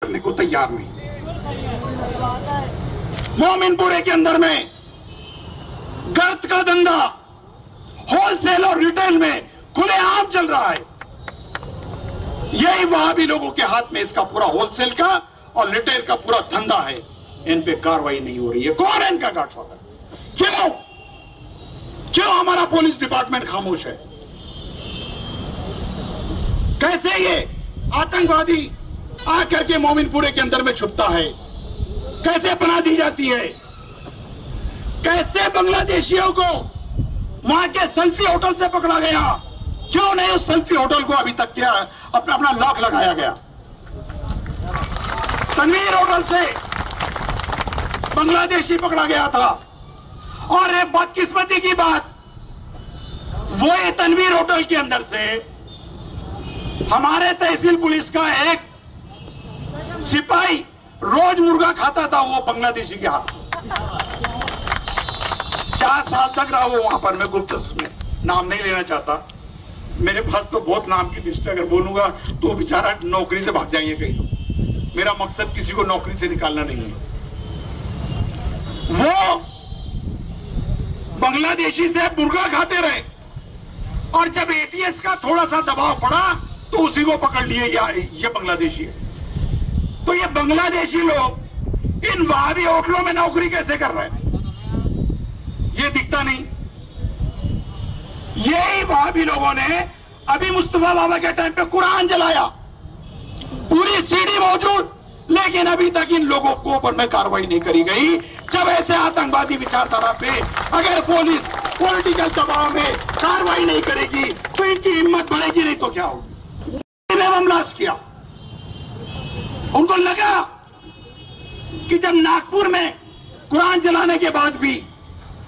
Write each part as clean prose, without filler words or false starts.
करने को तैयार नहीं। मोमिनपुरे के अंदर में गर्द का धंधा होलसेल और रिटेल में खुलेआम चल रहा है। यही वहाबी लोगों के हाथ में इसका पूरा होलसेल का और रिटेल का पूरा धंधा है। इन पे कार्रवाई नहीं हो रही है। कौन है इनका गॉडफादर? क्यों हमारा पुलिस डिपार्टमेंट खामोश है? कैसे ये आतंकवादी आकर के मोमिनपुरे के अंदर में छुपता है? कैसे पनाह दी जाती है? कैसे बांग्लादेशियों को वहां के सेल्फी होटल से पकड़ा गया? क्यों नहीं उस सेल्फी होटल को अभी तक क्या अपना लॉक लगाया गया? तनवीर होटल से बांग्लादेशी पकड़ा गया था। और ये बदकिस्मती की बात, वो ये तनवीर होटल के अंदर से हमारे तहसील पुलिस का एक सिपाही रोज मुर्गा खाता था, वो बांग्लादेशी के हाथ से। 4 साल तक रहा वो वहां पर। मैं गुप्त में नाम नहीं लेना चाहता, मेरे पास तो बहुत नाम की लिस्ट है, अगर बोलूंगा तो बेचारा नौकरी से भाग जाएंगे कहीं। मेरा मकसद किसी को नौकरी से निकालना नहीं है। वो बांग्लादेशी से मुर्गा खाते रहे और जब एटीएस का थोड़ा सा दबाव पड़ा तो उसी को पकड़ लिए। ये बांग्लादेशी है। तो ये बांग्लादेशी लोग इन वहाबी होटलों में नौकरी कैसे कर रहे हैं? ये दिखता नहीं। यही वहाबी लोगों ने अभी मुस्तफा बाबा के टाइम पे कुरान जलाया, पूरी सीडी मौजूद, लेकिन अभी तक इन लोगों के ऊपर में कार्रवाई नहीं करी गई। जब ऐसे आतंकवादी विचारधारा पे अगर पुलिस पॉलिटिकल दबाव में कार्रवाई नहीं करेगी तो इनकी हिम्मत बढ़ेगी नहीं तो क्या होगी? बम ब्लास्ट किया। उनको लगा कि जब नागपुर में कुरान जलाने के बाद भी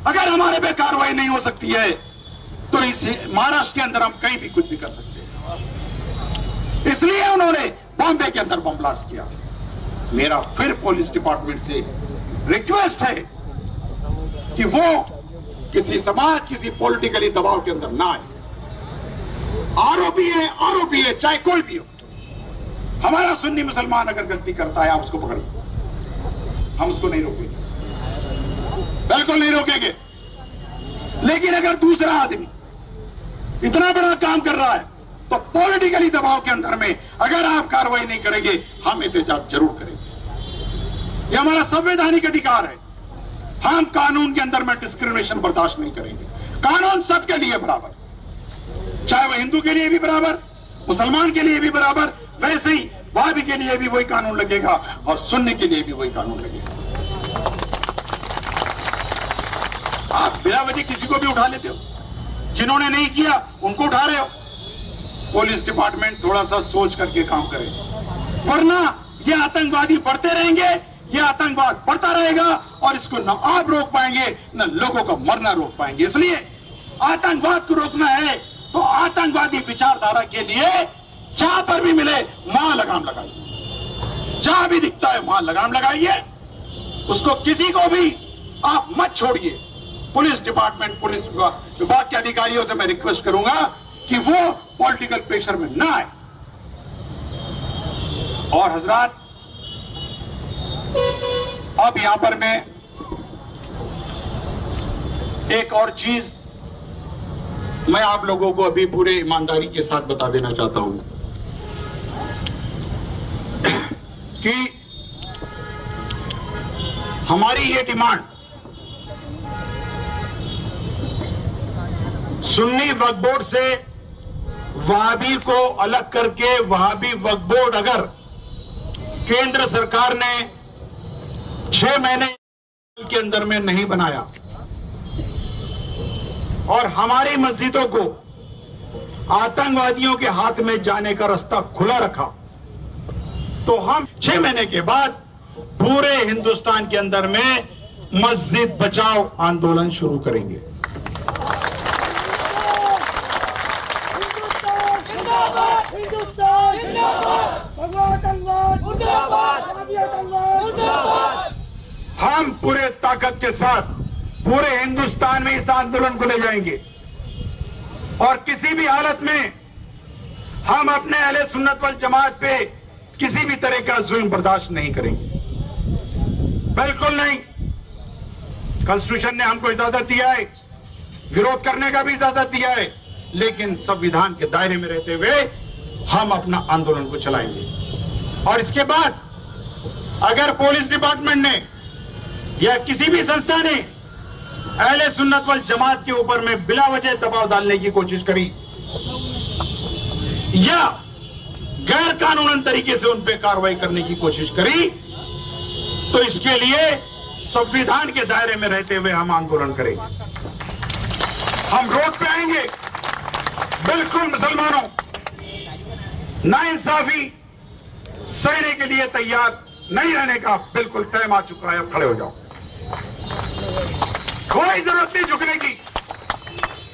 अगर हमारे पे कार्रवाई नहीं हो सकती है तो इस महाराष्ट्र के अंदर हम कहीं भी कुछ भी कर सकते हैं। इसलिए उन्होंने बॉम्बे के अंदर बम ब्लास्ट किया। मेरा फिर पुलिस डिपार्टमेंट से रिक्वेस्ट है कि वो किसी समाज, किसी पॉलिटिकली दबाव के अंदर ना आए। आरोपी है चाहे कोई भी हो। हमारा सुन्नी मुसलमान अगर गलती करता है आप उसको पकड़िए, हम उसको नहीं रोकेंगे, बिल्कुल नहीं रोकेंगे। लेकिन अगर दूसरा आदमी इतना बड़ा काम कर रहा है तो पॉलिटिकली दबाव के अंदर में अगर आप कार्रवाई नहीं करेंगे हम एहतजाज जरूर करेंगे। ये हमारा संवैधानिक अधिकार है। हम कानून के अंदर में डिस्क्रिमिनेशन बर्दाश्त नहीं करेंगे। कानून सबके लिए बराबर, चाहे वह हिंदू के लिए भी बराबर, मुसलमान के लिए भी बराबर, वैसे ही वहाबी के लिए भी वही कानून लगेगा और सुन्नी के लिए भी वही कानून लगेगा। आप बिना वजह किसी को भी उठा लेते हो, जिन्होंने नहीं किया उनको उठा रहे हो। पुलिस डिपार्टमेंट थोड़ा सा सोच करके काम करे, वरना ये आतंकवादी बढ़ते रहेंगे, ये आतंकवाद बढ़ता रहेगा और इसको न आप रोक पाएंगे न लोगों का मरना रोक पाएंगे। इसलिए आतंकवाद को रोकना है तो आतंकवादी विचारधारा के लिए जहां पर भी मिले वहां लगाम लगाइए, जहां भी दिखता है वहां लगाम लगाइए। उसको किसी को भी आप मत छोड़िए। पुलिस डिपार्टमेंट, पुलिस विभाग के अधिकारियों से मैं रिक्वेस्ट करूंगा कि वो पॉलिटिकल प्रेशर में ना आए। और हजरात, अब यहां पर मैं एक और चीज मैं आप लोगों को अभी पूरे ईमानदारी के साथ बता देना चाहता हूं कि हमारी ये डिमांड सुन्नी वक्फ बोर्ड से वहाबी को अलग करके वहाबी वक्फ बोर्ड अगर केंद्र सरकार ने 6 महीने के अंदर में नहीं बनाया और हमारी मस्जिदों को आतंकवादियों के हाथ में जाने का रास्ता खुला रखा तो हम 6 महीने के बाद पूरे हिंदुस्तान के अंदर में मस्जिद बचाओ आंदोलन शुरू करेंगे। हम पूरे ताकत के साथ पूरे हिंदुस्तान में इस आंदोलन को ले जाएंगे और किसी भी हालत में हम अपने अहले सुन्नत वल जमात पे किसी भी तरह का जुल्म बर्दाश्त नहीं करेंगे, बिल्कुल नहीं। कॉन्स्टिट्यूशन ने हमको इजाजत दिया है, विरोध करने का भी इजाजत दिया है, लेकिन संविधान के दायरे में रहते हुए हम अपना आंदोलन को चलाएंगे। और इसके बाद अगर पुलिस डिपार्टमेंट ने या किसी भी संस्था ने अहले सुन्नत वल जमात के ऊपर में बिला वजह दबाव डालने की कोशिश करी या गैर कानूनन तरीके से उन पर कार्रवाई करने की कोशिश करी, तो इसके लिए संविधान के दायरे में रहते हुए हम आंदोलन करेंगे। हम रोड पे आएंगे। बिल्कुल मुसलमानों, नाइंसाफी सहने के लिए तैयार नहीं रहने का बिल्कुल टाइम आ चुका है। अब खड़े हो जाओ, कोई जरूरत नहीं झुकने की,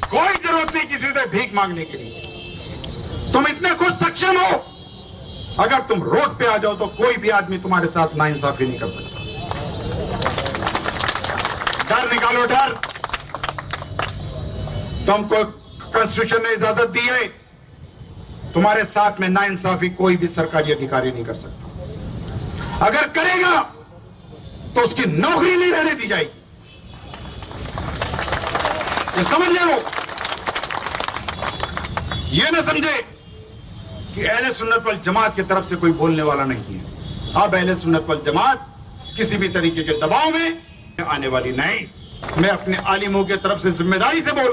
कोई जरूरत नहीं किसी से भीख मांगने के लिए। तुम इतने खुद सक्षम हो, अगर तुम रोड पे आ जाओ तो कोई भी आदमी तुम्हारे साथ नाइंसाफी नहीं कर सकता। डर निकालो, डर। तुमको कॉन्स्टिट्यूशन ने इजाजत दी है, तुम्हारे साथ में नाइंसाफी कोई भी सरकारी अधिकारी नहीं कर सकता। अगर करेगा तो उसकी नौकरी नहीं रहने दी जाएगी, ये समझ ले लो। ये ना समझे कि अहले सुन्नत वल जमात की तरफ से कोई बोलने वाला नहीं है। अब अहले सुन्नत वल जमात किसी भी तरीके के दबाव में आने वाली नहीं। मैं अपने आलिमों की तरफ से जिम्मेदारी से बोल